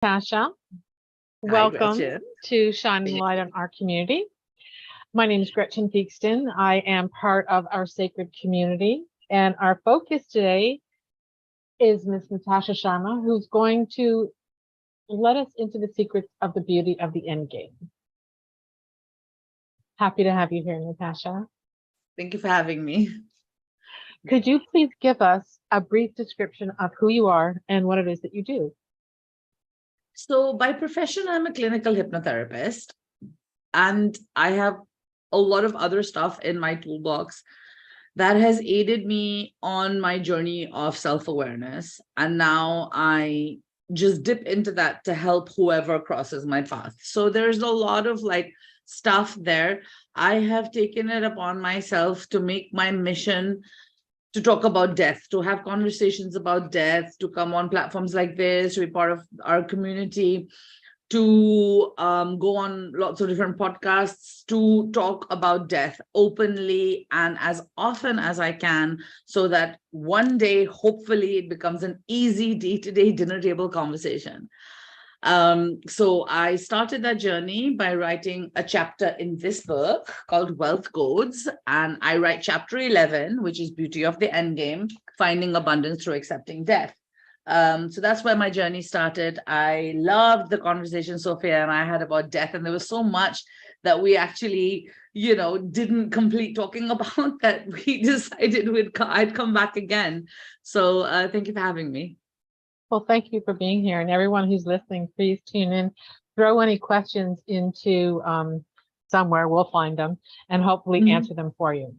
Natasha. Hi, Welcome Gretchen. to Shining Light on Our Community. My name is Gretchen Theakston. I am part of our sacred community, and our focus today is Miss Natasha Sharma, who's going to let us into the secrets of the beauty of the end game. Happy to have you here, Natasha. Thank you for having me. Could you please give us a brief description of who you are and what it is that you do? So, by profession, I'm a clinical hypnotherapist, and I have a lot of other stuff in my toolbox that has aided me on my journey of self awareness. And now I just dip into that to help whoever crosses my path. So, there's a lot of stuff there. I have taken it upon myself to make my mission to talk about death, to have conversations about death, to come on platforms like this, to be part of our community, to go on lots of different podcasts, to talk about death openly and as often as I can, so that one day, hopefully, it becomes an easy day-to-day dinner table conversation. So I started that journey by writing a chapter in this book called Wealth Codes, and I write chapter 11, which is Beauty of the Endgame, Finding Abundance Through Accepting Death. So that's where my journey started. I loved the conversation Sophia and I had about death, and there was so much that we actually, didn't complete talking about that we decided I'd come back again. So thank you for having me. Well, thank you for being here. And everyone who's listening, please tune in. Throw any questions into somewhere. We'll find them and hopefully answer them for you.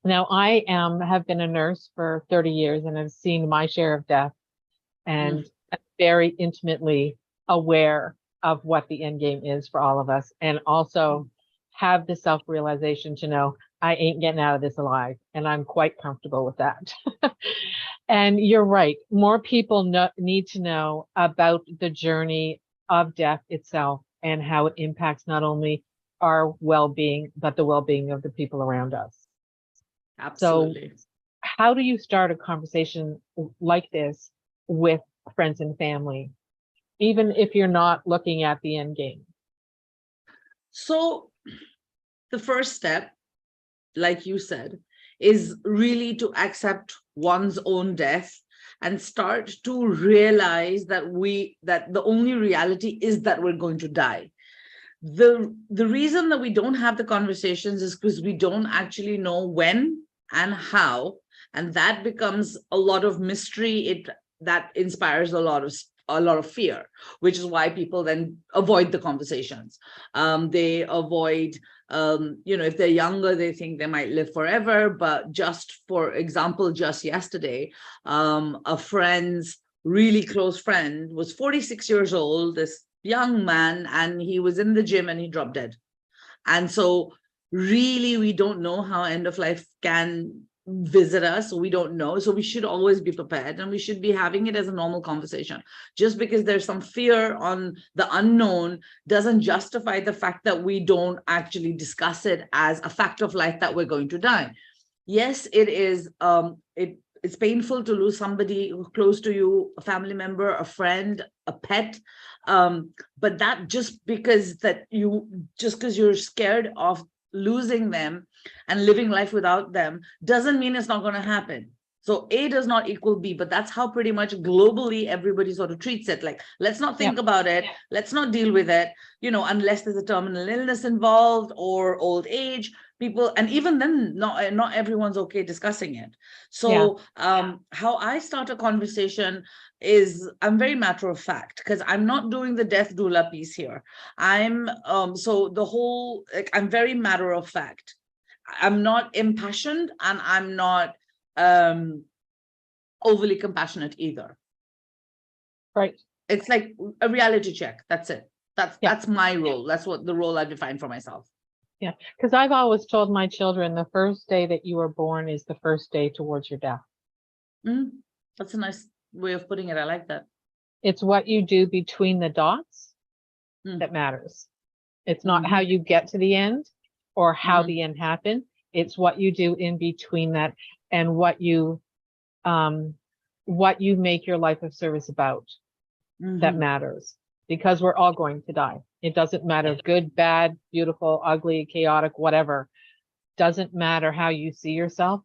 Now, I have been a nurse for 30 years and have seen my share of death and very intimately aware of what the end game is for all of us, and also have the self-realization to know I ain't getting out of this alive, and I'm quite comfortable with that. And you're right. More people need to know about the journey of death itself and how it impacts not only our well-being, but the well-being of the people around us. Absolutely. So how do you start a conversation like this with friends and family, even if you're not looking at the end game? So the first step, like you said, is really to accept one's own death and start to realize that the only reality is that we're going to die. The reason that we don't have the conversations is because we don't actually know when and how, and that becomes a lot of mystery. That inspires a lot of fear, which is why people then avoid the conversations. They avoid, if they're younger, they think they might live forever. But just for example, just yesterday, a friend's really close friend was 46 years old, this young man, and he was in the gym and he dropped dead. And so really, we don't know how end of life can visit us. So we don't know. So we should always be prepared, and we should be having it as a normal conversation. Just because there's some fear on the unknown doesn't justify the fact that we don't actually discuss it as a fact of life that we're going to die. Yes, it is. It's painful to lose somebody close to you, a family member, a friend, a pet. But that just because you're scared of losing them and living life without them doesn't mean it's not going to happen. So A does not equal B, but that's how pretty much globally everybody sort of treats it. Like, let's not think about it. Let's not deal with it, unless there's a terminal illness involved or old age. People, and even then, not everyone's okay discussing it. So how I start a conversation is I'm very matter of fact, because I'm not doing the death doula piece here. I'm I'm very matter of fact. I'm not impassioned, and I'm not overly compassionate either. Right. It's like a reality check. That's it. That's my role. That's what the role I define for myself. Yeah, because I've always told my children the first day that you were born is the first day towards your death. That's a nice way of putting it. I like that. It's what you do between the dots that matters. It's not how you get to the end or how the end happened. It's what you do in between that, and what you make your life of service about that matters. because we're all going to die. It doesn't matter, good, bad, beautiful, ugly, chaotic, whatever. Doesn't matter how you see yourself.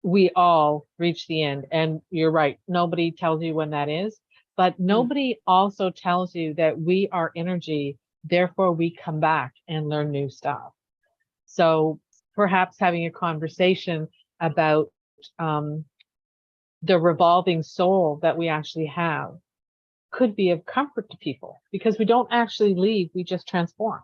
We all reach the end. And you're right. Nobody tells you when that is, but nobody also tells you that we are energy. Therefore, we come back and learn new stuff. So perhaps having a conversation about the revolving soul that we actually have could be of comfort to people, because we don't actually leave, we just transform.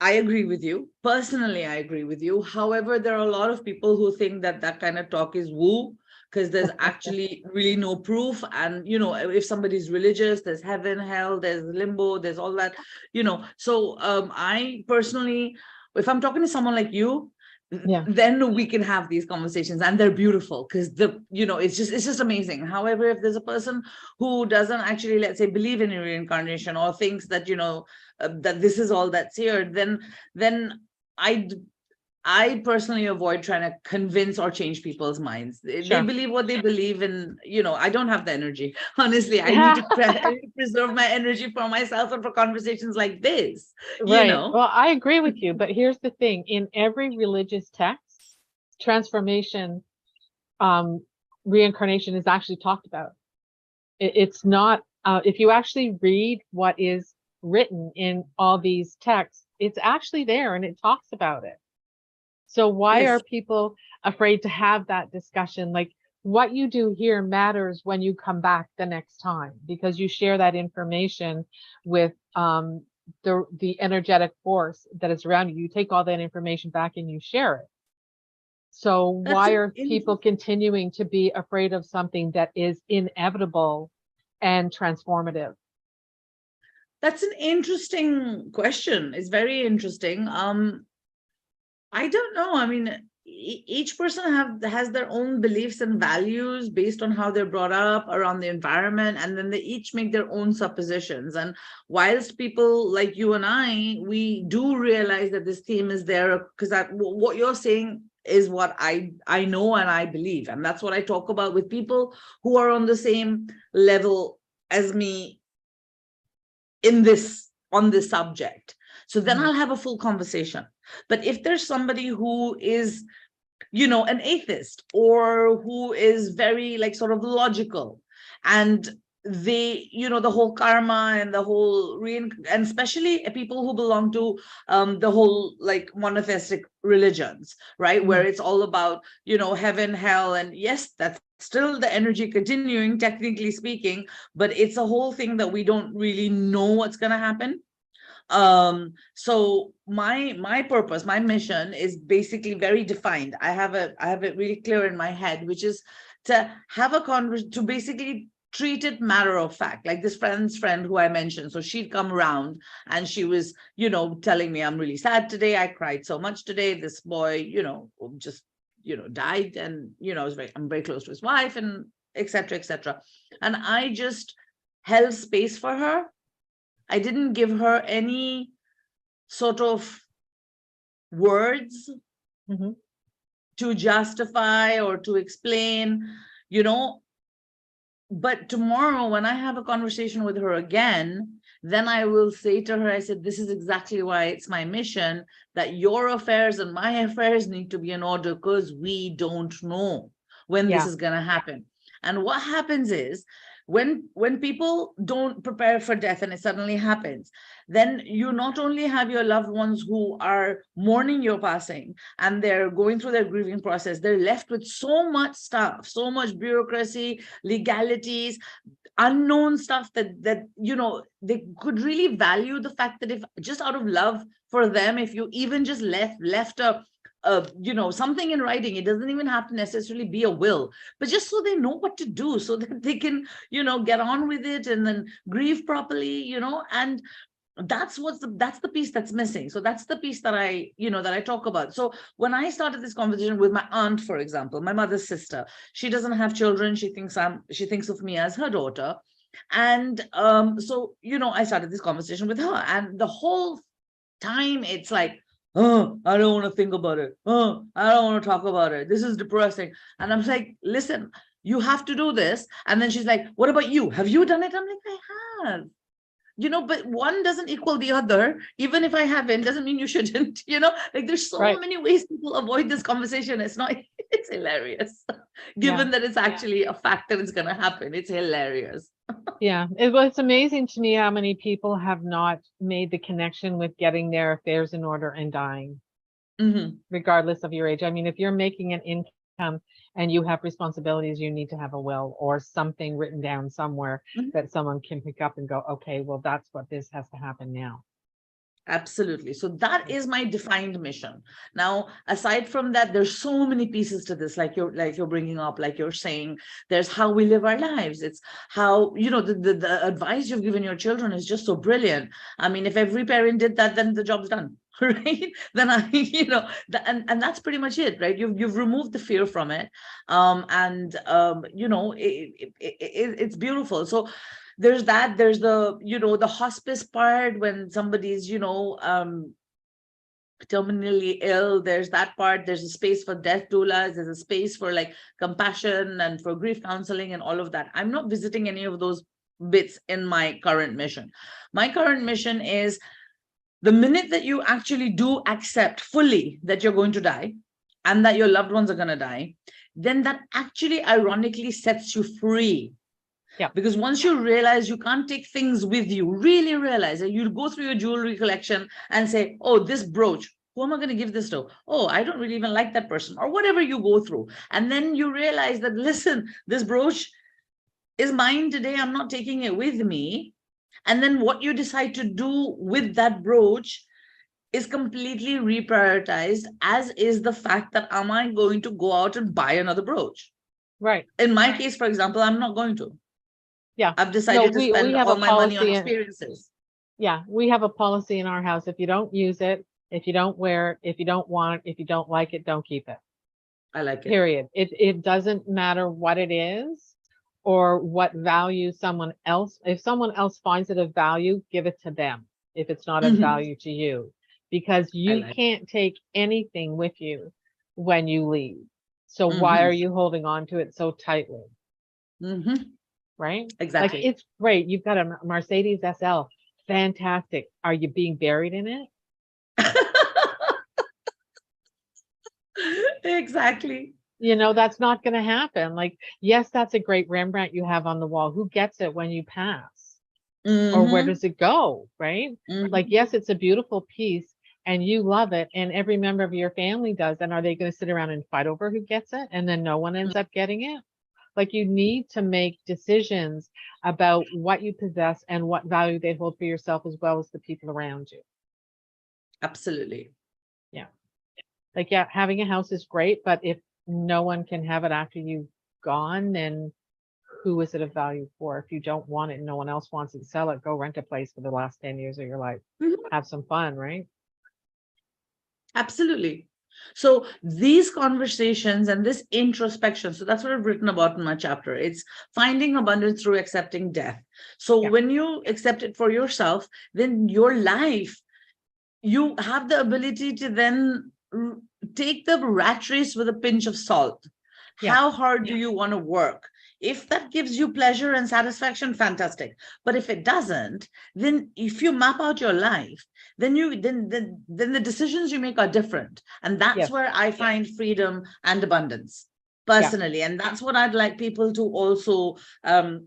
I agree with you. Personally, I agree with you. However, there are a lot of people who think that that kind of talk is woo, because there's actually really no proof. And, if somebody's religious, there's heaven, hell, there's limbo, there's all that, So I personally, if I'm talking to someone like you, Yeah. then we can have these conversations, and they're beautiful, because it's just amazing. However, if there's a person who doesn't actually, let's say, believe in reincarnation, or thinks that that this is all that's here, then I personally avoid trying to convince or change people's minds. They Sure. believe what they believe in. I don't have the energy. Honestly, I need to preserve my energy for myself and for conversations like this. Right. Well, I agree with you, but here's the thing. In every religious text, transformation, reincarnation is actually talked about. It's not, if you actually read what is written in all these texts, it's actually there and it talks about it. So why Yes. are people afraid to have that discussion? Like, what you do here matters when you come back the next time, because you share that information with the energetic force that is around you. You take all that information back and you share it. So why are people continuing to be afraid of something that is inevitable and transformative? That's an interesting question. It's very interesting. I don't know. I mean, each person has their own beliefs and values based on how they're brought up, around the environment, and then they each make their own suppositions. And whilst people like you and I, we do realize that this theme is there, because what you're saying is what I know and I believe, and that's what I talk about with people who are on the same level as me on this subject. So then I'll have a full conversation. But if there's somebody who is, an atheist, or who is very sort of logical, and they, the whole karma and the whole and especially people who belong to the whole monotheistic religions, right? Where it's all about, heaven, hell, and yes, that's still the energy continuing, technically speaking, but it's a whole thing that we don't really know what's going to happen. So my purpose, my mission is basically very defined. I have it really clear in my head, which is to have a conversation, to basically treat it matter of fact, like this friend's friend who I mentioned. So she'd come around and she was, telling me, I'm really sad today. I cried so much today. This boy, just, died, and, I'm very close to his wife, and etc., etc. And I just held space for her. I didn't give her any sort of words to justify or to explain, but tomorrow when I have a conversation with her again, then I will say to her, I said, this is exactly why it's my mission, that your affairs and my affairs need to be in order, because we don't know when this is going to happen. And what happens is, when people don't prepare for death and it suddenly happens, then you not only have your loved ones who are mourning your passing and they're going through their grieving process, they're left with so much stuff, so much bureaucracy, legalities, unknown stuff that they could really value the fact that if just out of love for them, if you even just left a something in writing, it doesn't even have to necessarily be a will, but just so they know what to do, so that they can get on with it and then grieve properly, and that's the piece that's missing. So that's the piece that I talk about. So when I started this conversation with my aunt, for example, my mother's sister, she doesn't have children, she thinks of me as her daughter, and so I started this conversation with her, and the whole time it's like, oh, I don't want to think about it. Oh, I don't want to talk about it. This is depressing. And I'm like, listen, you have to do this. And then she's like, what about you? Have you done it? I'm like, I have. But one doesn't equal the other. Even if I haven't, doesn't mean you shouldn't, like there's so Right. many ways people avoid this conversation. It's not, it's hilarious. Given that it's actually a fact that it's going to happen. It's hilarious. Yeah, it's amazing to me how many people have not made the connection with getting their affairs in order and dying, regardless of your age. I mean, if you're making an income and you have responsibilities, you need to have a will or something written down somewhere that someone can pick up and go, okay, well, that's what this has to happen now. Absolutely. So that is my defined mission. Now, aside from that, there's so many pieces to this, like you're bringing up, like you're saying, there's how we live our lives. It's how, the advice you've given your children is just so brilliant. I mean, if every parent did that, then the job's done, right? Then and that's pretty much it, right? You've removed the fear from it. It's beautiful. So there's the the hospice part when somebody's terminally ill. There's that part. There's a space for death doulas. There's a space for like compassion and for grief counseling and all of that. I'm not visiting any of those bits in my current mission. My current mission is the minute that you actually do accept fully that you're going to die and that your loved ones are going to die, then that actually ironically sets you free. Yeah. Because once you realize you can't take things with you, really realize that you'll go through your jewelry collection and say, oh, this brooch, who am I going to give this to? Oh, I don't really even like that person, or whatever you go through. And then you realize that, listen, this brooch is mine today. I'm not taking it with me. And then what you decide to do with that brooch is completely reprioritized, as is the fact that, am I going to go out and buy another brooch? Right. In my case, for example, I'm not going to. Yeah. I've decided to spend all my money on experiences. Yeah, we have a policy in our house. If you don't use it, if you don't wear it, if you don't want it, if you don't like it, don't keep it. I like it. Period. It doesn't matter what it is or what value someone else, if someone else finds it of value, give it to them if it's not of value to you, because you can't take anything with you when you leave. So why are you holding on to it so tightly? Right? Exactly. Like, it's great. You've got a Mercedes SL. Fantastic. Are you being buried in it? Exactly. That's not going to happen. Like, yes, that's a great Rembrandt you have on the wall. Who gets it when you pass? Or where does it go? Right? Like, yes, it's a beautiful piece and you love it and every member of your family does. And are they going to sit around and fight over who gets it and then no one ends up getting it? Like, you need to make decisions about what you possess and what value they hold for yourself as well as the people around you. Absolutely. Yeah. Like, yeah, having a house is great, but if no one can have it after you've gone, then who is it of value for? If you don't want it and no one else wants it, sell it, go rent a place for the last 10 years of your life. Have some fun, right? Absolutely. So these conversations and this introspection, so that's what I've written about in my chapter. It's finding abundance through accepting death. So when you accept it for yourself, then your life, you have the ability to then take the rat race with a pinch of salt. How hard do you want to work? If that gives you pleasure and satisfaction, fantastic. But if it doesn't, then if you map out your life, then the decisions you make are different. And that's where I find freedom and abundance personally. And that's what I'd like people to also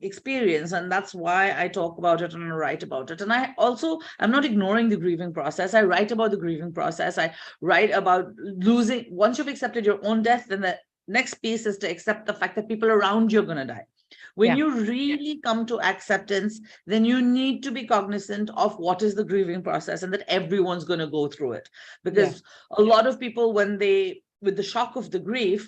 experience. And that's why I talk about it and I write about it. And I'm not ignoring the grieving process. I write about the grieving process. I write about losing. Once you've accepted your own death, then the next piece is to accept the fact that people around you are going to die. When you really come to acceptance, then you need to be cognizant of what is the grieving process and that everyone's going to go through it. Because a lot of people, with the shock of the grief,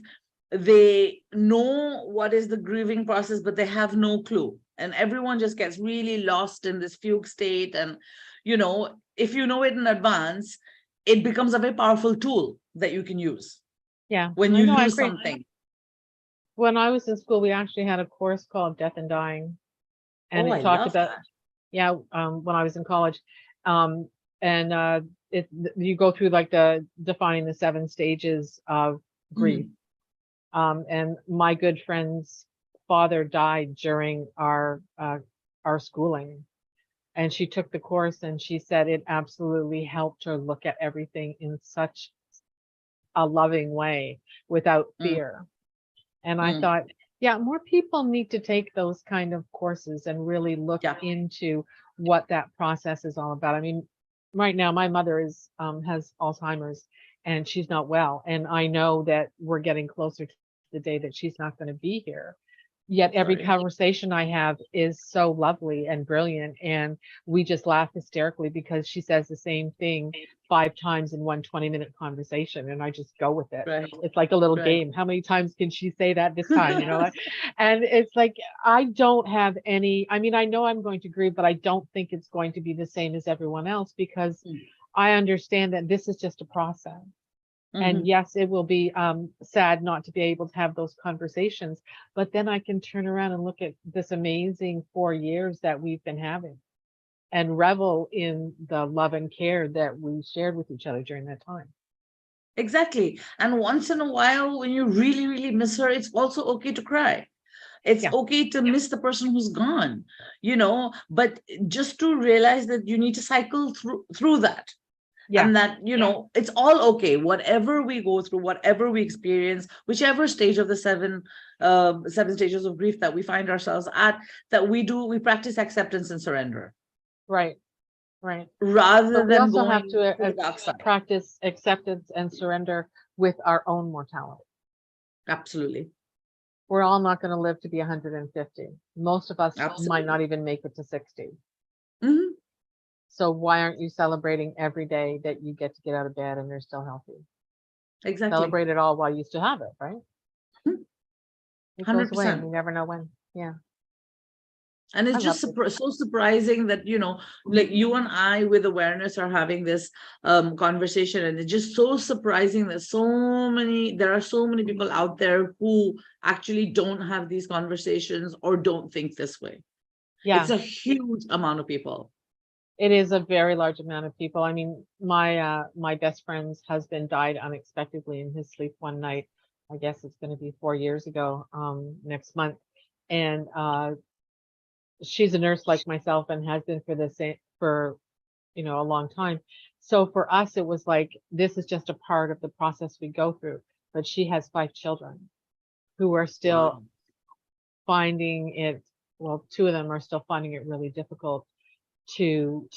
they know what is the grieving process, but they have no clue. And everyone just gets really lost in this fugue state. And, if you know it in advance, it becomes a very powerful tool that you can use. Yeah. When you lose something. When I was in school, we actually had a course called Death and Dying. And it talked about, when I was in college. You go through like defining the 7 stages of grief. And my good friend's father died during our schooling, and she took the course, and she said it absolutely helped her look at everything in such a loving way without Mm, fear. And I mm, thought, yeah, more people need to take those kind of courses and really look yeah, into what that process is all about. I mean, right now my mother is has Alzheimer's and she's not well. And I know that we're getting closer to the day that she's not going to be here. Yet every sorry. conversation I have is so lovely and brilliant. And we just laugh hysterically because she says the same thing 5 times in one 20-minute conversation. And I just go with it. Right, It's like a little right. game. How many times can she say that this time? You know, like, and it's like, I don't have any, I mean, I know I'm going to grieve, but I don't think it's going to be the same as everyone else because I understand that this is just a process. And Mm-hmm. yes, it will be sad not to be able to have those conversations, but then I can turn around and look at this amazing 4 years that we've been having and revel in the love and care that we shared with each other during that time. Exactly. And once in a while, when you really, really miss her, it's also okay to cry. It's Yeah, okay to miss the person who's gone, but just to realize that you need to cycle through that. yeah, And that, it's all okay. Whatever we go through, whatever we experience, whichever stage of the seven stages of grief that we find ourselves at, that we practice acceptance and surrender right, right. rather But we than also have going to to the dark side. practice acceptance and surrender with our own mortality. Absolutely. We're all not going to live to be 150. Most of us might not Absolutely. even make it to 60. Mhm. So why aren't you celebrating every day that you get to get out of bed and you're still healthy? Exactly. Celebrate it all while you still have it, right? It goes away and 100%. you never know when. Yeah, And I it's love just this. so surprising that, like you and I with awareness are having this conversation. And it's just so surprising that there are so many people out there who actually don't have these conversations or don't think this way. It's Yeah, a huge amount of people. it is a very large amount of people. I mean, my best friend's husband died unexpectedly in his sleep one night. I guess it's going to be 4 years ago, next month. And she's a nurse like myself and has been for the same for a long time. So for us, it was like this is just a part of the process we go through. But she has 5 children who are still Wow. finding it. Well, 2 of them are still finding it really difficult to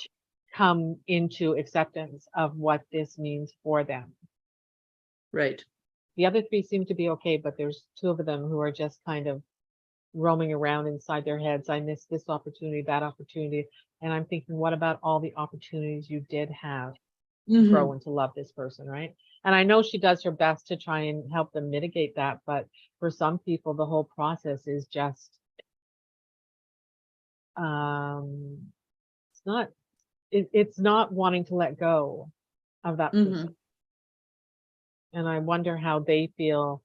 come into acceptance of what this means for them. Right. The other 3 seem to be okay, but there's 2 of them who are just kind of roaming around inside their heads. I missed this opportunity, that opportunity. And I'm thinking, what about all the opportunities you did have to grow Hmm. and to love this person, right? And I know she does her best to try and help them mitigate that, but for some people, the whole process is just it's not it's not wanting to let go of that Hmm. person. And I wonder how they feel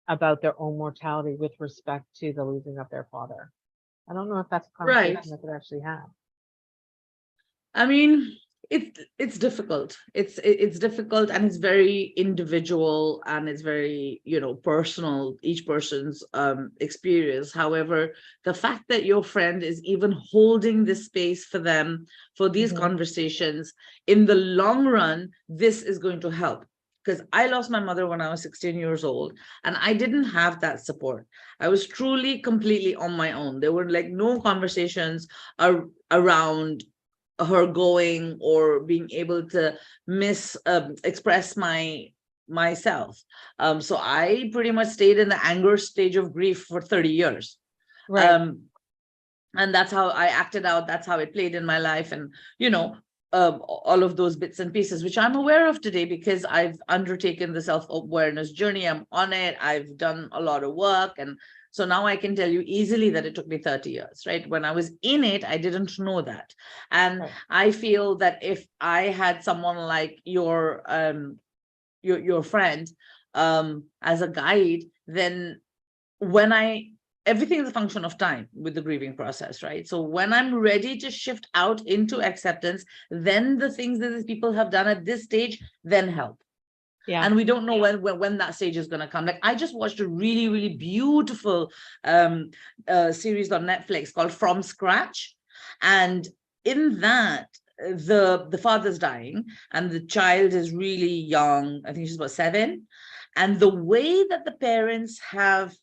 about their own mortality with respect to the losing of their father. I don't know if that's a Right. conversation that could actually have. I mean, it's difficult. It's difficult, and it's very individual, and it's very, personal, each person's experience. However, the fact that your friend is even holding this space for them for these Hmm. conversations, in the long run, this is going to help. Because I lost my mother when I was 16 years old, and I didn't have that support. I was truly completely on my own. There were like no conversations around her going or being able to express myself. So I pretty much stayed in the anger stage of grief for 30 years. Right. um and that's how I acted out, that's how it played in my life. And all of those bits and pieces, which I'm aware of today because I've undertaken the self-awareness journey. I'm on it, I've done a lot of work. And so now I can tell you easily that it took me 30 years, right? When I was in it, I didn't know that. And Right. I feel that if I had someone like your friend as a guide, then when everything is a function of time with the grieving process, right? So when I'm ready to shift out into acceptance, then the things that these people have done at this stage then help. Yeah. And we don't know when that stage is going to come. Like, I just watched a really, really beautiful series on Netflix called From Scratch. And in that, the father's dying and the child is really young. I think she's about 7. And the way that the parents have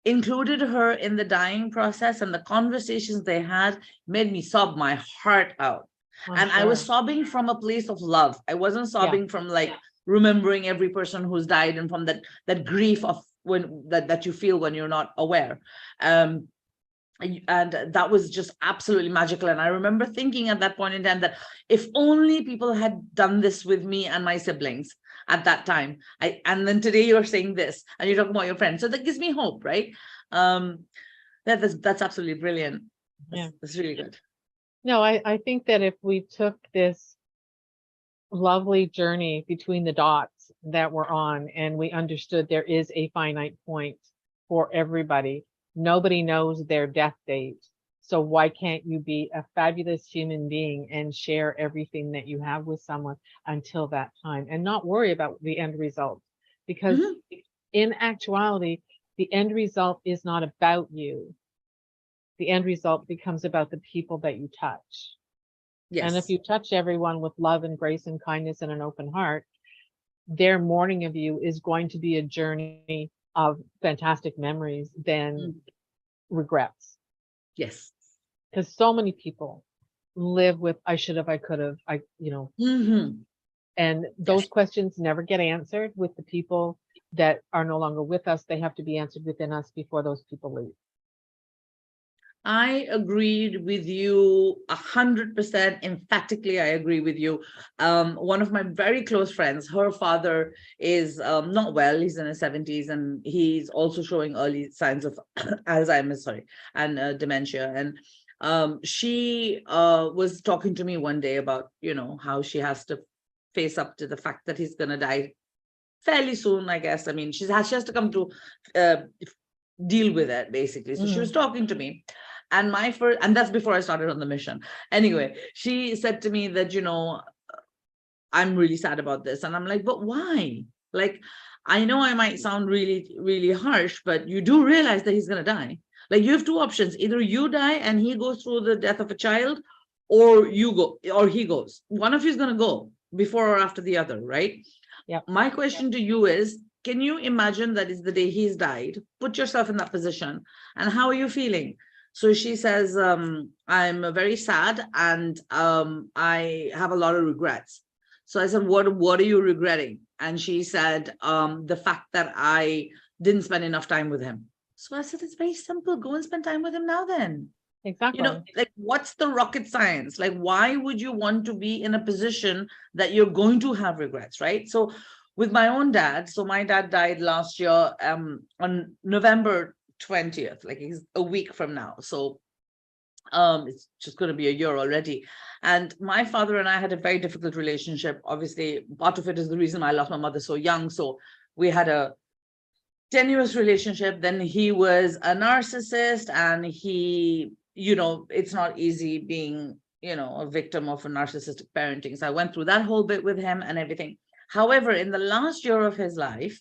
included her in the dying process and the conversations they had made me sob my heart out. And I was sobbing from a place of love. I wasn't sobbing from like remembering every person who's died and from that grief of when that you feel when you're not aware. And that was just absolutely magical. And I remember thinking at that point in time that if only people had done this with me and my siblings at that time. And then today you're saying this and you're talking about your friends. So that gives me hope, right? That's absolutely brilliant. That's really good. No, I think that if we took this lovely journey between the dots that we're on and we understood there is a finite point for everybody, nobody knows their death date. So why can't you be a fabulous human being and share everything that you have with someone until that time and not worry about the end result? Because in actuality, the end result is not about you. The end result becomes about the people that you touch. And if you touch everyone with love and grace and kindness and an open heart, their mourning of you is going to be a journey of fantastic memories than regrets. Yes. Because so many people live with, I should have, I could have, and those questions never get answered with the people that are no longer with us. They have to be answered within us before those people leave. I agreed with you 100%. Emphatically, I agree with you. One of my very close friends, her father is not well. He's in his 70s and he's also showing early signs of Alzheimer's, and dementia. And she was talking to me one day about, how she has to face up to the fact that he's going to die fairly soon, I guess. I mean, she has to come to deal with it, basically. So she was talking to me. And that's before I started on the mission. Anyway, she said to me that, I'm really sad about this. And I'm like, but why? Like, I know I might sound really, really harsh, but you do realize that he's going to die. Like, you have 2 options. Either you die and he goes through the death of a child, or you go, or he goes. One of you is going to go before or after the other, right? Yeah. My question to you is, can you imagine that is the day he's died? Put yourself in that position. And how are you feeling? So she says, I'm very sad and I have a lot of regrets. So I said, what are you regretting? And she said, the fact that I didn't spend enough time with him. So I said, it's very simple. Go and spend time with him now then. Exactly. Like, what's the rocket science? Like, why would you want to be in a position that you're going to have regrets, right? So with my own dad, so my dad died last year on November 20th, like he's a week from now. So it's just going to be a year already. And my father and I had a very difficult relationship. Obviously, part of it is the reason I lost my mother so young. So we had a tenuous relationship. Then he was a narcissist, and he, it's not easy being, a victim of a narcissistic parenting. So I went through that whole bit with him and everything. However, in the last year of his life,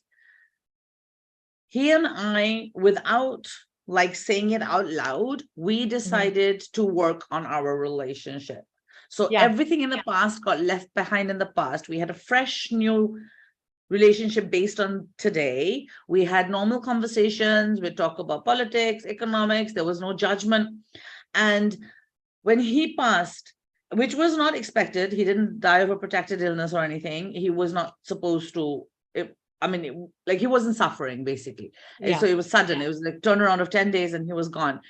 he and I, without like saying it out loud, we decided to work on our relationship. So everything in the past got left behind in the past. We had a fresh new relationship based on today. We had normal conversations. We talk about politics, economics. There was no judgment. And when he passed, which was not expected, he didn't die of a protected illness or anything. He was not supposed to. Like, he wasn't suffering, basically. So it was sudden. It was like turnaround of 10 days and he was gone.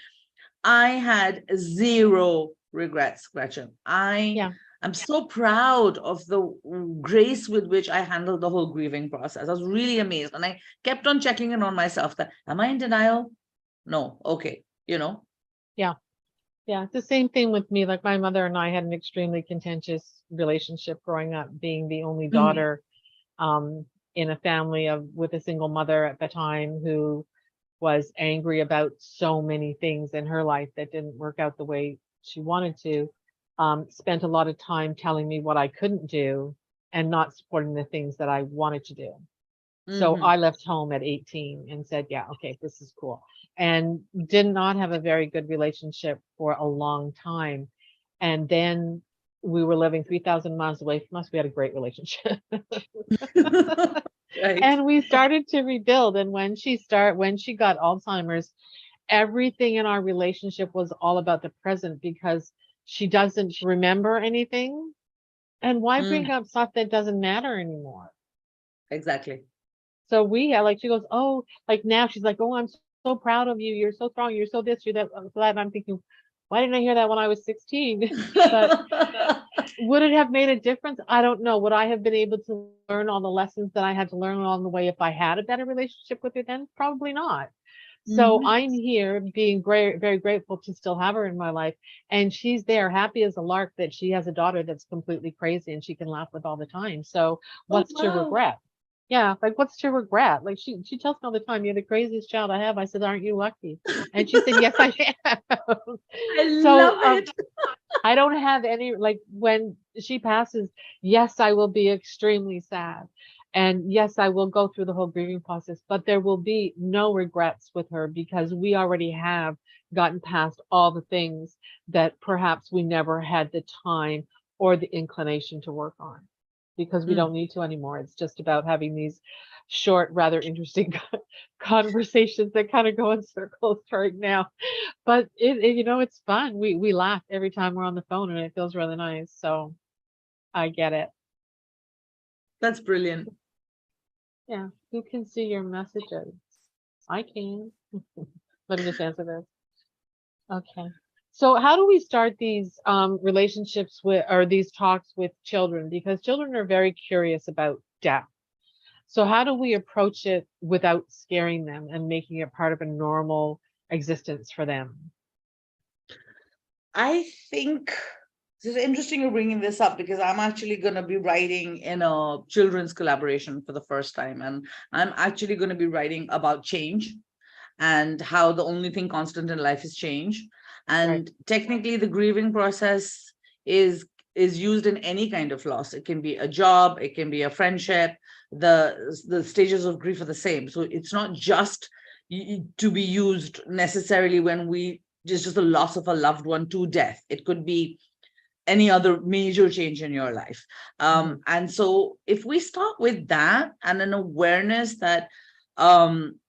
I had 0 regrets, Gretchen. I'm so proud of the grace with which I handled the whole grieving process. I was really amazed. And I kept on checking in on myself that, am I in denial? No. Okay. Yeah. It's the same thing with me. Like, my mother and I had an extremely contentious relationship growing up, being the only daughter in a family with a single mother at the time, who was angry about so many things in her life that didn't work out the way she wanted to. Spent a lot of time telling me what I couldn't do and not supporting the things that I wanted to do. So Mm-hmm. I left home at 18 and said, yeah, okay, this is cool. And did not have a very good relationship for a long time. And then we were living 3,000 miles away from us. We had a great relationship. Right. And we started to rebuild. And when she got Alzheimer's, everything in our relationship was all about the present because she doesn't remember anything. And why Mm, bring up stuff that doesn't matter anymore? exactly. So we had like, she goes, oh, like now she's like, oh, I'm so proud of you. You're so strong. You're so this, you're that. I'm glad. And I'm thinking, why didn't I hear that when I was 16? But would it have made a difference? I don't know. Would I have been able to learn all the lessons that I had to learn along the way if I had a better relationship with her then? Probably not. So Mhm. I'm here being very, very grateful to still have her in my life. And she's there happy as a lark that she has a daughter that's completely crazy and she can laugh with all the time. So Oh, what's to wow. regret? Yeah, like what's to regret? Like she tells me all the time, you're the craziest child I have. I said, aren't you lucky? And she said, yes, I am. I So love it. I don't have any, like when she passes, yes, I will be extremely sad. And yes, I will go through the whole grieving process, but there will be no regrets with her because we already have gotten past all the things that perhaps we never had the time or the inclination to work on because we Mm. don't need to anymore. It's just about having these short, rather interesting conversations that kind of go in circles right now. But it's fun. We laugh every time we're on the phone and it feels really nice. So I get it. That's brilliant. Yeah. Who can see your messages? I can. Let me just answer this. Okay. So how do we start these relationships with or these talks with children? Because children are very curious about death. So how do we approach it without scaring them and making it part of a normal existence for them? I think this is interesting you're bringing this up because I'm actually going to be writing in a children's collaboration for the first time. And I'm actually going to be writing about change and how the only thing constant in life is change. Right. And technically, the grieving process is is used in any kind of loss. It can be a job, it can be a friendship. The stages of grief are the same. So it's not just to be used necessarily when we just the loss of a loved one to death. It could be any other major change in your life. Mhm. And so if we start with that and an awareness that um,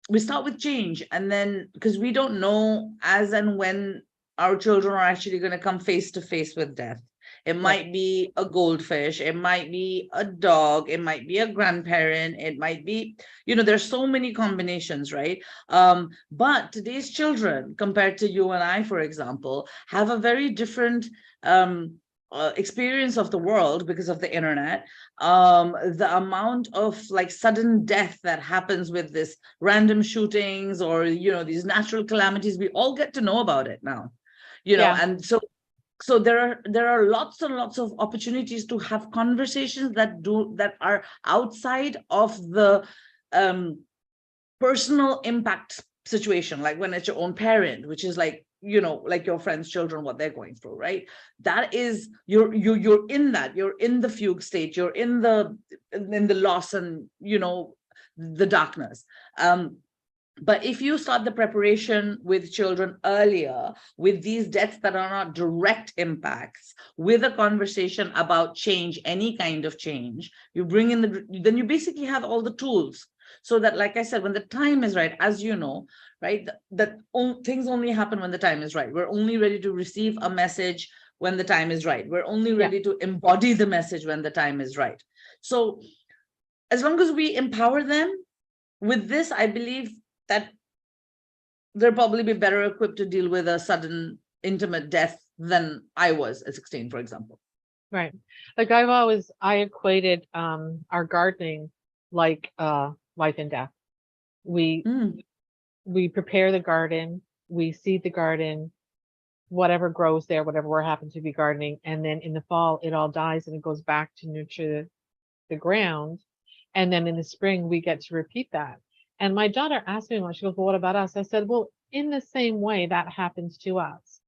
we start with change, and then because we don't know as and when our children are actually going to come face to face with death. It Right. might be a goldfish, it might be a dog, it might be a grandparent, it might be, there's so many combinations, right? But today's children, compared to you and I, for example, have a very different experience of the world because of the internet. The amount of like sudden death that happens with this random shootings or these natural calamities, we all get to know about it now, Yeah. and so there are lots and lots of opportunities to have conversations that are outside of the um personal impact situation, like when it's your own parent, which is like like your friends' children, what they're going through, right? That is you're in that, you're in the fugue state, you're in the loss and the darkness. But if you start the preparation with children earlier, with these deaths that are not direct impacts, with a conversation about change, any kind of change, you bring in then you basically have all the tools. So that, like I said, when the time is right, as you know, right, things only happen when the time is right. We're only ready to receive a message when the time is right. We're only Yeah. ready to embody the message when the time is right. So as long as we empower them with this, I believe that they'll probably be better equipped to deal with a sudden intimate death than I was at 16, for example. Right. Like I equated our gardening like life and death. We Mm, we prepare the garden, we seed the garden, whatever grows there, whatever we're happen to be gardening, and then in the fall it all dies and it goes back to nurture the ground. And then in the spring we get to repeat that. And my daughter asked me once, she goes, well, what about us? I said, well, in the same way that happens to us.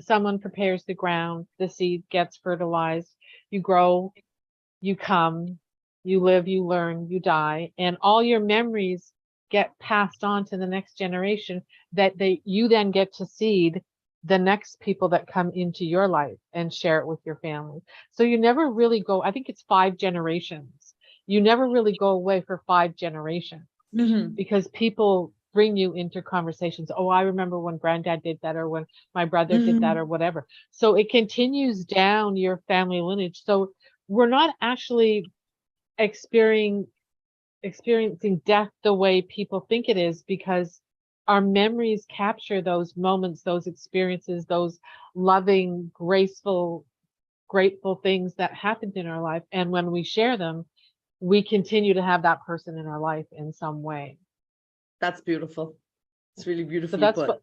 Someone prepares the ground, the seed gets fertilized, you grow, you come, you live, you learn, you die, and all your memories get passed on to the next generation that you then get to seed the next people that come into your life and share it with your family. So you never really go, I think it's 5 generations. You never really go away for 5 generations Mhm. because people bring you into conversations. Oh, I remember when granddad did that, or when my brother did that, or Mhm. whatever. So it continues down your family lineage. So we're not actually experiencing experiencing death the way people think it is, because our memories capture those moments, those experiences, those loving, graceful, grateful things that happened in our life. And when we share them, we continue to have that person in our life in some way. That's beautiful. It's really So beautifully put.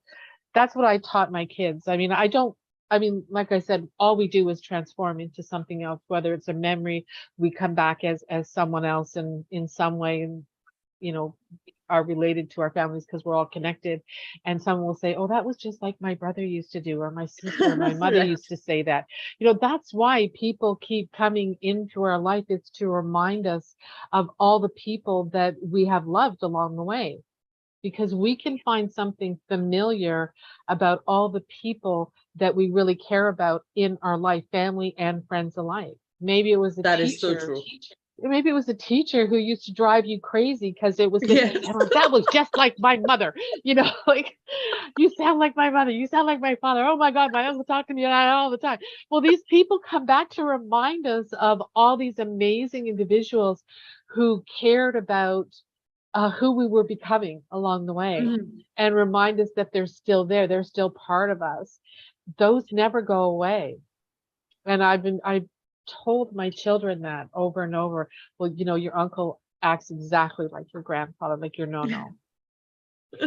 that's what I taught my kids. I mean, like I said, all we do is transform into something else, whether it's a memory, we come back as someone else and in some way, and you know, are related to our families because we're all connected. And someone will say, oh, that was just like my brother used to do, or my sister, or my mother Right. used to say that. You know, that's why people keep coming into our life. It's to remind us of all the people that we have loved along the way, because we can find something familiar about all the people that we really care about in our life, family and friends alike. Maybe it was a That is so teacher. true. Maybe it was a teacher who used to drive you crazy because it was this, Yes. and like, that was just like my mother, like, you sound like my mother, you sound like my father. Oh my God, my uncle talking to you all the time. Well, these people come back to remind us of all these amazing individuals who cared about who we were becoming along the way, Mhm. and remind us that they're still there. They're still part of us. Those never go away. And I've told my children that over and over. Well, your uncle acts exactly like your grandfather, like your no.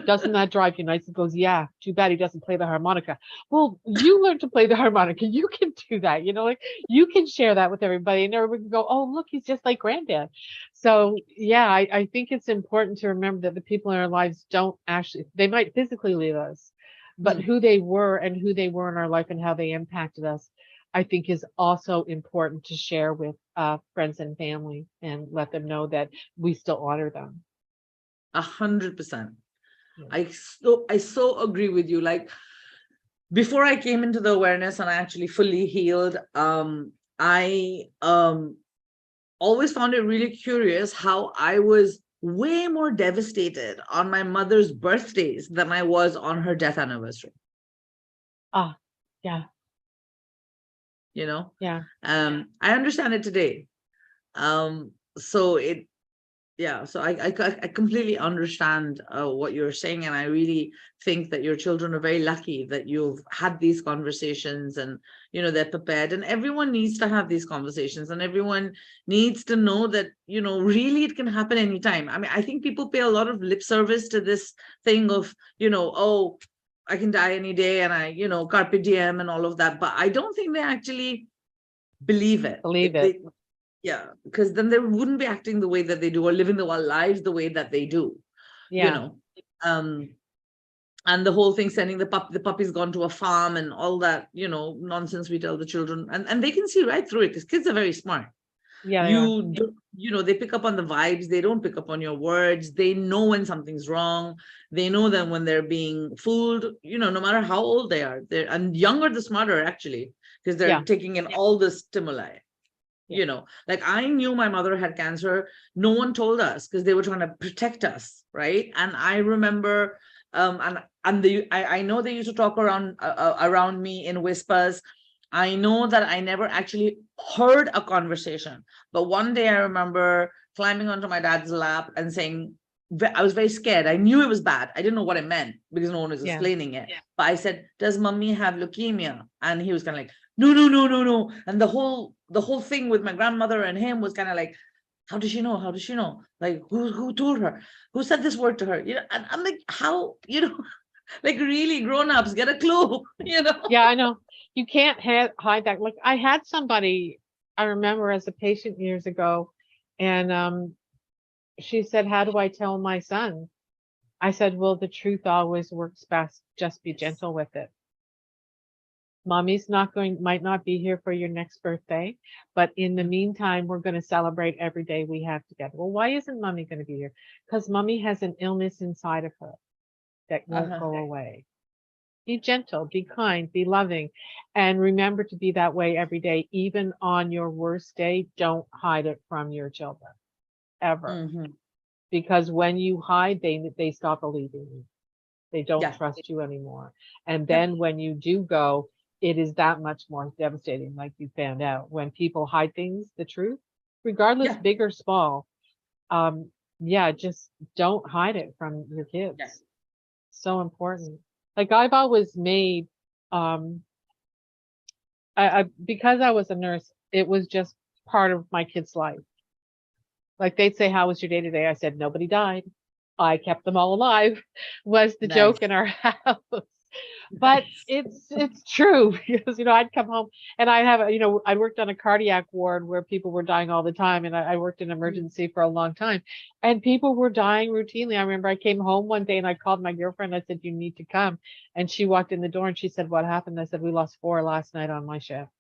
Doesn't that drive you nuts? He goes, yeah, too bad he doesn't play the harmonica. Well, you learn to play the harmonica. You can do that, like you can share that with everybody, and everybody can go, oh, look, he's just like granddad. So yeah, I think it's important to remember that the people in our lives don't actually, they might physically leave us, but Mm. who they were and who they were in our life and how they impacted us, I think is also important to share with friends and family, and let them know that we still honor them. 100%. Yeah. I so agree with you. Like, before I came into the awareness and I actually fully healed, I always found it really curious how I was way more devastated on my mother's birthdays than I was on her death anniversary. Ah, yeah, You know, yeah. I understand it today. So it Yeah, so I completely understand what you're saying, and I really think that your children are very lucky that you've had these conversations, and they're prepared, and everyone needs to have these conversations, and everyone needs to know that really it can happen anytime. I mean, I think people pay a lot of lip service to this thing of oh, I can die any day, and I carpe diem and all of that, but I don't think they actually believe it. Believe it. Yeah, because then they wouldn't be acting the way that they do or living their lives the way that they do, you Yeah, know. Um, and the whole thing, sending the puppy's gone to a farm and all that, nonsense we tell the children, and they can see right through it because kids are very smart. yeah, they are. You do, they pick up on the vibes, they don't pick up on your words, they know when something's wrong, they know that when they're being fooled, no matter how old they are, and younger the smarter actually, because they're Yeah, taking in all the stimuli. yeah, Like, I knew my mother had cancer. No one told us because they were trying to protect us, right? And I remember, I know they used to talk around me in whispers. I know that I never actually heard a conversation, but one day I remember climbing onto my dad's lap and saying, I was very scared. I knew it was bad. I didn't know what it meant because no one was yeah, explaining it. But I said, "Does mommy have leukemia?" And he was kind of like, "No, no, no, no, no." And the whole thing with my grandmother and him was kind of like, how does she know? How does she know? Like, who told her? Who said this word to her? And I'm like, how, like, really, grown-ups, get a clue. yeah. I know. You can't hide that. Like, I had somebody I remember as a patient years ago, and she said, "How do I tell my son?" I said, "Well, the truth always works best. Just be Yes. gentle with it." Mommy's might not be here for your next birthday, but in the meantime, we're going to celebrate every day we have together. Well, why isn't mommy going to be here? Because mommy has an illness inside of her that won't Uh-huh. go away. Be gentle, be kind, be loving, and remember to be that way every day. Even on your worst day, don't hide it from your children, ever. Mhm. Because when you hide, they stop believing you. They don't Yeah. trust you anymore. And Yep. then when you do go, it is that much more devastating, like you found out. When people hide things, the truth, regardless, Yeah. big or small, um, yeah, just don't hide it from your Yeah. kids. So important. Like I've always made, um, because I was a nurse, it was just part of my kid's life. Like they'd say, "How was your day today?" I said, "Nobody died. I kept them all alive," was the Nice. joke in our house. But Nice. it's true because I'd come home and I have I worked on a cardiac ward where people were dying all the time, and I worked in Mm. emergency for a long time, and people were dying routinely. I remember I came home one day and I called my girlfriend. I said, "You need to come," and she walked in the door and she said, "What happened?" I said, "We lost 4 last night on my shift."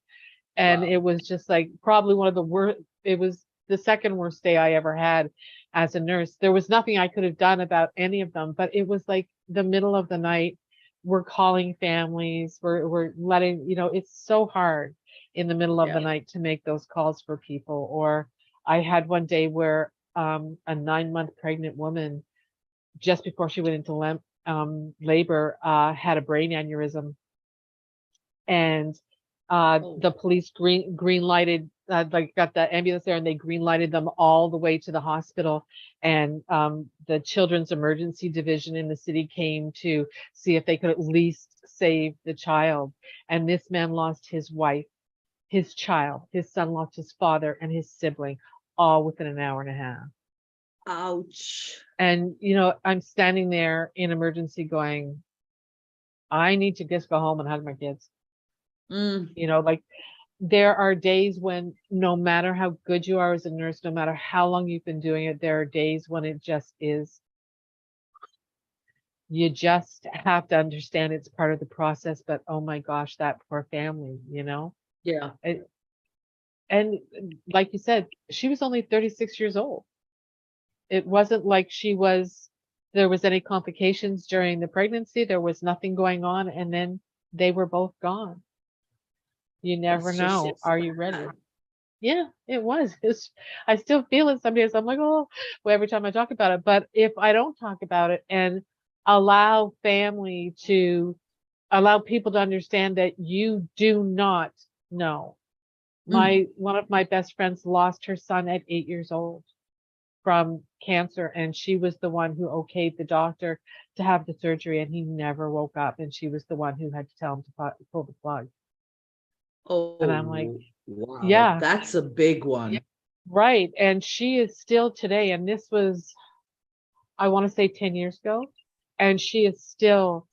And it Wow. was just like probably one of the worst. It was the second worst day I ever had as a nurse. There was nothing I could have done about any of them, but it was like the middle of the night. We're calling families. We're letting, it's so hard in the middle of the Yeah. night to make those calls for people. Or I had one day where a 9-month pregnant woman, just before she went into labor, had a brain aneurysm, and Oh. the police green lighted, like got the ambulance there, and they green lighted them all the way to the hospital. And the children's emergency division in the city came to see if they could at least save the child. And this man lost his wife, his child, his son lost his father and his sibling, all within an hour and a half. Ouch. And I'm standing there in emergency going, I need to just go home and hug my kids. Mm. Like, there are days when no matter how good you are as a nurse, no matter how long you've been doing it, there are days when it just is, you just have to understand it's part of the process. But oh my gosh, that poor family. Yeah. And, and like you said, she was only 36 years old. It wasn't like there was any complications during the pregnancy. There was nothing going on. And then they were both gone. You never That's just know. it's Are you ready? bad. Yeah, it was. I still feel it some days. I'm like, oh, well, every time I talk about it. But if I don't talk about it and allow family to allow people to understand that you do not know. Mm. One of my best friends lost her son at 8 years old from cancer, and she was the one who okayed the doctor to have the surgery, and he never woke up, and she was the one who had to tell him to pull the plug. And I'm like, Oh, wow. yeah. That's a big one. Right. And she is still today, and this was, I want to say 10 years ago, and she is still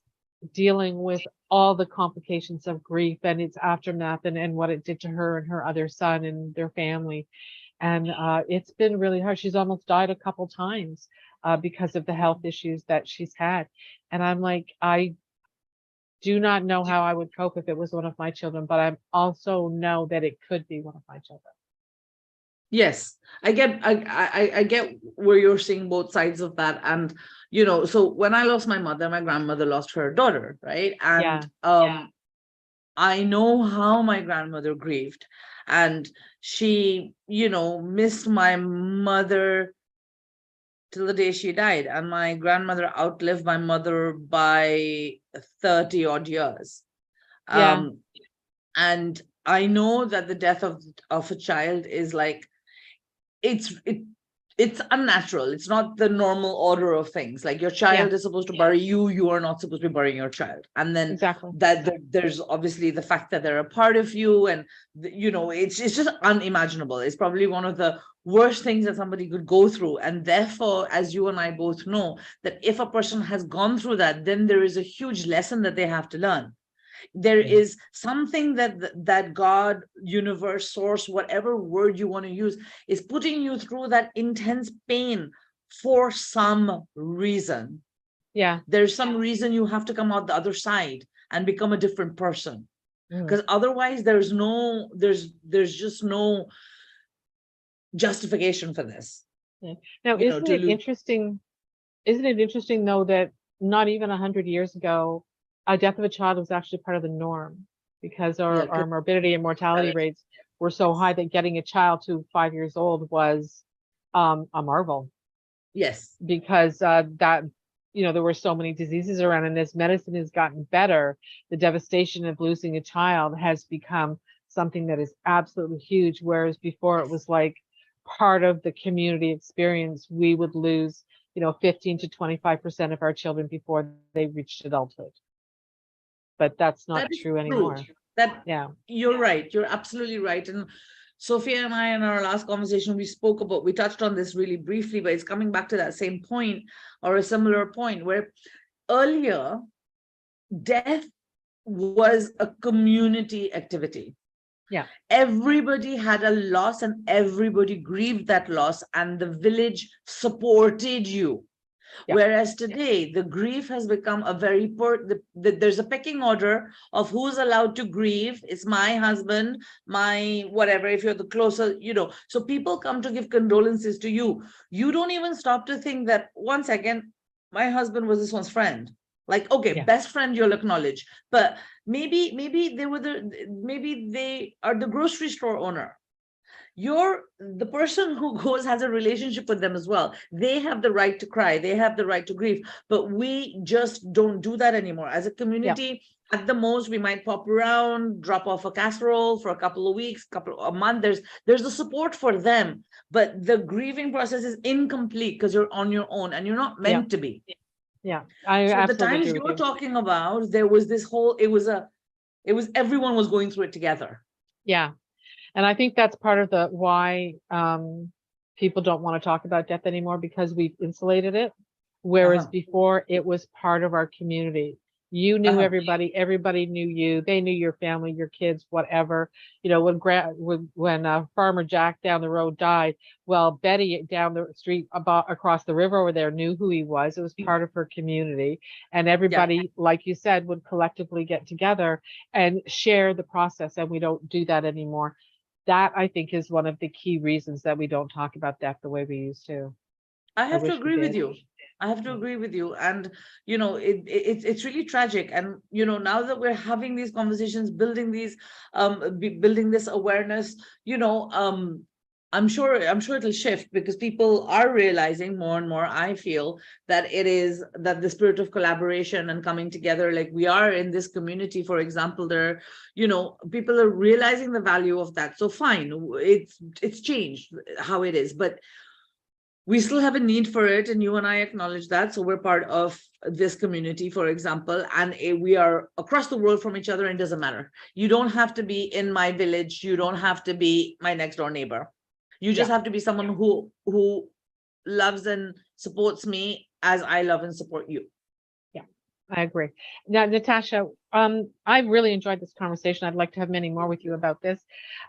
dealing with all the complications of grief and its aftermath, and what it did to her and her other son and their family. And it's been really hard. She's almost died a couple times because of the health issues that she's had. And I'm like, I do not know how I would cope if it was one of my children, but I also know that it could be one of my children. Yes, I get where you're seeing both sides of that. And so when I lost my mother, my grandmother lost her daughter, right? And Yeah. I know how my grandmother grieved, and she, missed my mother till the day she died. And my grandmother outlived my mother by 30 odd years. Yeah. Um, and I know that the death of a child is like, it's it, it's unnatural. It's not the normal order of things. Like your Yeah. child is supposed to bury you, you are not supposed to be burying your child. And then Exactly. there's obviously the fact that they're a part of you, and it's just unimaginable. It's probably one of the worst things that somebody could go through. And therefore, as you and I both know, that if a person has gone through that, then there is a huge lesson that they have to learn. There is something that God, universe, source, whatever word you want to use, is putting you through that intense pain for some reason. Yeah. There's some reason you have to come out the other side and become a different person. Mm. because otherwise there's just no justification for this, Yeah. Now, to lose. isn't it interesting though that not even 100 years ago, a death of a child was actually part of the norm because Yeah, our morbidity and mortality rates were so high that getting a child to 5 years old was a marvel yes, because that there were so many diseases around, and as medicine has gotten better, the devastation of losing a child has become something that is absolutely huge, whereas before it was like part of the community experience. We would lose 15 to 25% of our children before they reached adulthood, but that's that not is true true. anymore. That Yeah. You're right. You're absolutely right. And Sophia and I, in our last conversation, we touched on this really briefly, but it's coming back to that same point or a similar point where earlier death was a community activity. Yeah. Everybody had a loss and everybody grieved that loss, and the village supported you. Yeah. Whereas today, the grief has become a very there's a pecking order of who's allowed to grieve. It's my husband, my whatever, if you're the closer, So people come to give condolences to you. You don't even stop to think that, one second, my husband was this one's friend. Like, okay, Yeah. best friend you'll acknowledge. But maybe maybe they are the grocery store owner. You're the person who goes has a relationship with them as well. They have the right to cry, they have the right to grieve, but we just don't do that anymore as a Yeah. community. At the most, we might pop around, drop off a casserole for a couple of weeks, a month. There's the support for them, but the grieving process is incomplete because you're on your own and you're not Yeah. meant to be. Yeah. I So the absolutely times agree with you're you. talking about, there was this whole, it was everyone was going through it together. Yeah. And I think that's part of the why people don't want to talk about death anymore, because we've insulated it. Whereas Uh-huh. before it was part of our community. You knew Uh-huh. everybody knew you. They knew your family, your kids, whatever. When Farmer Jack down the road died, well, Betty down the street across the river over there knew who he was. It was part of her community. And Yeah. everybody, like you said, would collectively get together and share the process. And we don't do that anymore. That, I think, is one of the key reasons that we don't talk about death the way we used to. I I have to wish we agree with did. you. I have to Yeah. agree with you. And, it's really tragic. And, now that we're having these conversations, building this awareness, I'm sure it'll shift because people are realizing more and more, I feel, that it is that the spirit of collaboration and coming together, like we are in this community, for example, there, people are realizing the value of that. So fine, it's changed how it is, but we still have a need for it, and you and I acknowledge that. So we're part of this community, for example, and we are across the world from each other, and it doesn't matter. You don't have to be in my village, you don't have to be my next door neighbor. You just Yeah. have to be someone who loves and supports me as I love and support you. Yeah, I agree. Now, Natasha, I've really enjoyed this conversation. I'd like to have many more with you about this,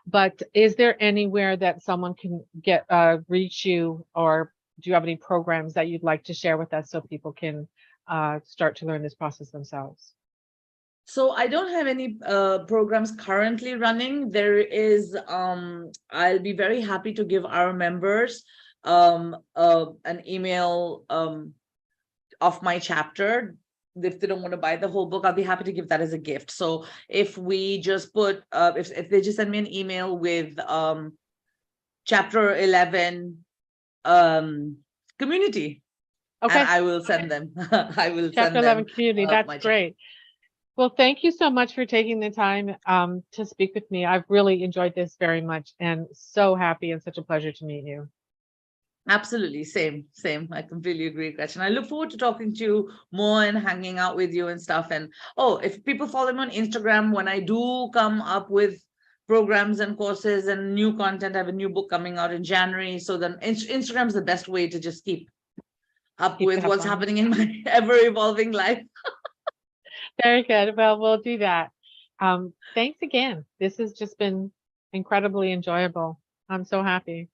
but is there anywhere that someone can reach you, or do you have any programs that you'd like to share with us so people can start to learn this process themselves? So I don't have any programs currently running. There is, I'll be very happy to give our members an email of my chapter. If they don't want to buy the whole book, I'll be happy to give that as a gift. So if we just put, if they just send me an email with chapter 11 community, and Okay. I will send them, I will Chapter send 11 them community. That's my chapter. great. Well, thank you so much for taking the time to speak with me. I've really enjoyed this very much and so happy, and such a pleasure to meet you. Absolutely. Same. I completely agree, Gretchen. I look forward to talking to you more and hanging out with you and stuff. And if people follow me on Instagram, when I do come up with programs and courses and new content, I have a new book coming out in January. So then Instagram is the best way to just keep up Keep to with have what's fun. happening in my ever evolving life. Very good. Well, we'll do that. Thanks again. This has just been incredibly enjoyable. I'm so happy.